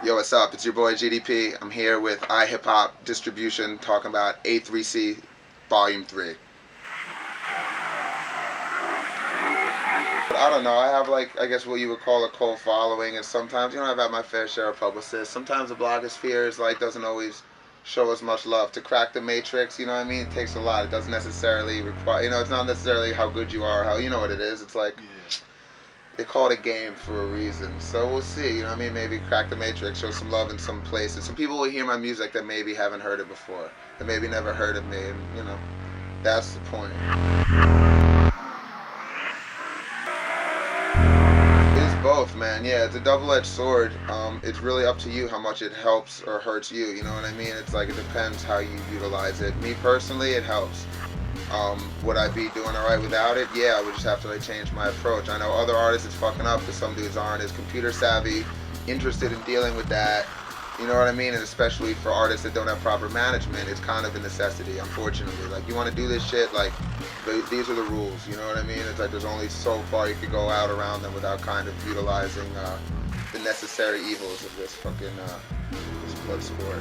Yo, what's up? It's your boy GDP. I'm here with iHipHop Distribution talking about A3C Volume 3. But I don't know, I have like, I guess what you would call a cult following, and sometimes, you know, I've had my fair share of publicists. Sometimes the blogosphere is like, doesn't always show us much love. To crack the matrix, you know what I mean? It takes a lot. It doesn't necessarily require, you know, it's not necessarily how good you are, how, you know what it is. It's like, they call it a game for a reason. So we'll see, you know what I mean? Maybe crack the matrix, show some love in some places. Some people will hear my music that maybe haven't heard it before, that maybe never heard of me, and, you know, that's the point. Both, man. Yeah, it's a double-edged sword. It's really up to you how much it helps or hurts you. You know what I mean? It's like, it depends how you utilize it. Me personally, it helps. Would I be doing alright without it? Yeah, I would just have to like change my approach. I know other artists it's fucking up because some dudes aren't as computer savvy, interested in dealing with that. You know what I mean? And especially for artists that don't have proper management, it's kind of a necessity, unfortunately. Like, you want to do this shit, like, these are the rules, you know what I mean? It's like there's only so far you could go out around them without kind of utilizing the necessary evils of this fucking this blood sport.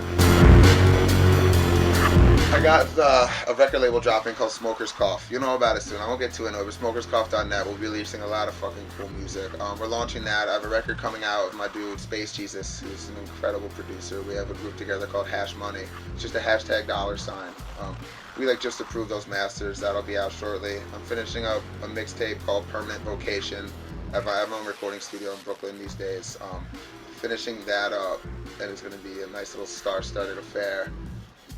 I got a record label dropping called Smoker's Cough. You'll know about it soon. I won't get too into it, but smokerscough.net. We'll be releasing a lot of fucking cool music. We're launching that. I have a record coming out with my dude, Space Jesus, who's an incredible producer. We have a group together called Hash Money. It's just a hashtag $. We like just approved those masters. That'll be out shortly. I'm finishing up a mixtape called Permanent Vocation. I have my own recording studio in Brooklyn these days. Finishing that up, and it's going to be a nice little star-studded affair.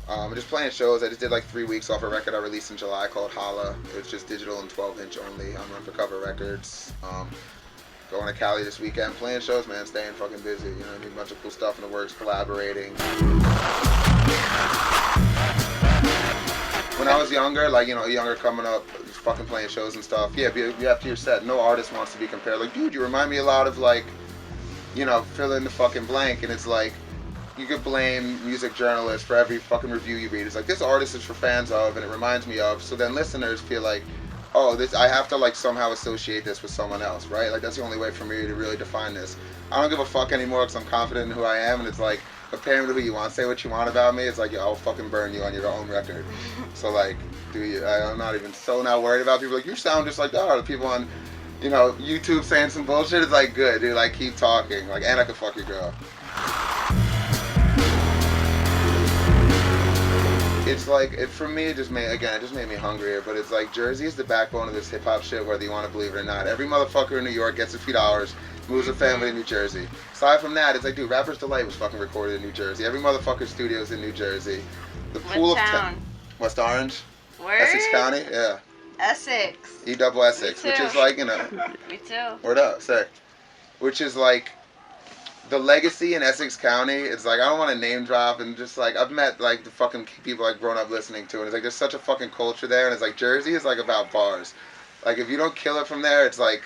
I'm just playing shows. I just did like 3 weeks off a record I released in July called Holla. It's just digital and 12-inch only on Run for Cover Records. Going to Cali this weekend, playing shows, man, staying fucking busy. You know what I mean? A bunch of cool stuff in the works, collaborating. When I was younger, like, you know, younger coming up, just fucking playing shows and stuff. Yeah, be after your set. No artist wants to be compared. Like, dude, you remind me a lot of, like, you know, fill in the fucking blank, and it's like, you could blame music journalists for every fucking review you read. It's like, this artist is for fans of, and it reminds me of. So then listeners feel like, oh, this, I have to like somehow associate this with someone else, right? Like, that's the only way for me to really define this. I don't give a fuck anymore because I'm confident in who I am, and it's like, compare me to who you want, say what you want about me. It's like, yo, I'll fucking burn you on your own record. So like, do you? I'm not even so not worried about people like, you sound just like that. Or the people on, you know, YouTube saying some bullshit. It's like, good, dude. Like, keep talking. Like, and I could fuck your girl. It's like, for me, it just made me hungrier, but it's like, Jersey is the backbone of this hip-hop shit, whether you want to believe it or not. Every motherfucker in New York gets a few dollars, moves a family in New Jersey. Aside from that, it's like, dude, Rapper's Delight was fucking recorded in New Jersey. Every motherfucker's studio's in New Jersey. The pool of town? West Orange? Where? Essex County? Yeah. Essex. E-double Essex, which is like, you know. Me too. Word up, say. Which is like, the legacy in Essex County, it's like, I don't want to name drop, and just like, I've met like the fucking people I've grown up listening to, and it's like, there's such a fucking culture there, and it's like, Jersey is like about bars. Like, if you don't kill it from there, it's like,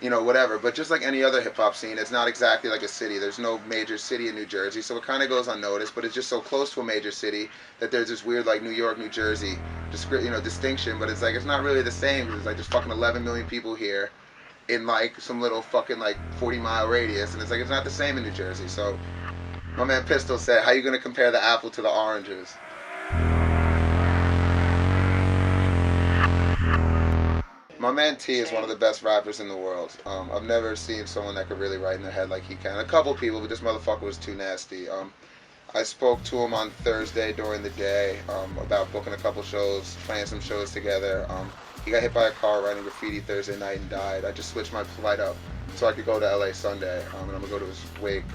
you know, whatever. But just like any other hip-hop scene, it's not exactly like a city. There's no major city in New Jersey, so it kind of goes unnoticed, but it's just so close to a major city that there's this weird like New York, New Jersey, you know, distinction, but it's like, it's not really the same, because it's like, there's fucking 11 million people here in like some little fucking like 40-mile radius, and it's like, it's not the same in New Jersey. So my man Pistol said, how you gonna compare the apple to the oranges? My man T is one of the best rappers in the world. I've never seen someone that could really write in their head like he can. A couple people, but this motherfucker was too nasty. I spoke to him on Thursday during the day about booking a couple shows, playing some shows together. He got hit by a car writing graffiti Thursday night and died. I just switched my flight up so I could go to LA Sunday, and I'm going to go to his wake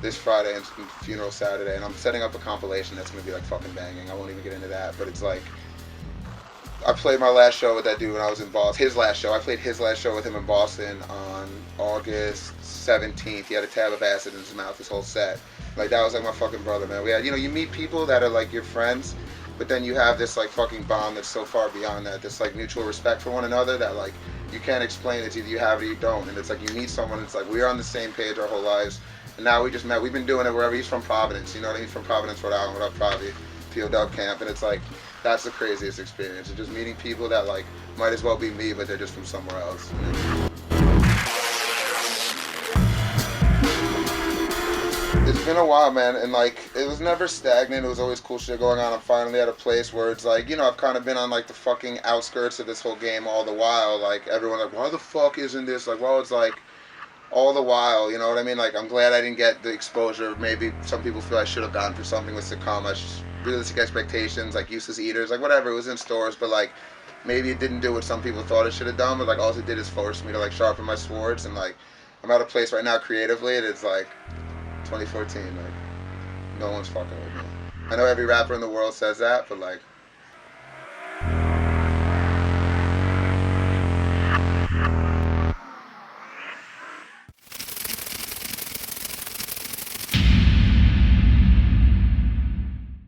this Friday and funeral Saturday, and I'm setting up a compilation that's going to be like fucking banging. I won't even get into that, but it's like, I played my last show with that dude when I was in Boston. I played his last show with him in Boston on August 17th. He had a tab of acid in his mouth his whole set. Like, that was like my fucking brother, man. We had, you know, you meet people that are like your friends, but then you have this like fucking bond that's so far beyond that, this like mutual respect for one another that like you can't explain. It's either you have it or you don't, and it's like, you meet someone, it's like, we're on the same page our whole lives, and now we just met. We've been doing it wherever. He's from Providence, you know what I mean? He's from Providence, Rhode Island. What up, Provi? POW camp, and it's like, that's the craziest experience. It's just meeting people that like might as well be me, but they're just from somewhere else. You know? It's been a while, man, and like it was never stagnant. It was always cool shit going on. I'm finally at a place where it's like, I've kind of been on like the fucking outskirts of this whole game all the while. Like everyone, like, why the fuck isn't this like? Well, it's like all the while, you know what I mean? Like I'm glad I didn't get the exposure. Maybe some people feel I should have gotten for something was to come. I just realistic expectations, like Useless Eaters, like whatever. It was in stores, but like maybe it didn't do what some people thought it should have done. But like all it did is force me to like sharpen my swords, and like I'm at a place right now creatively. And it's like 2014, like no one's fucking with me. I know every rapper in the world says that, but like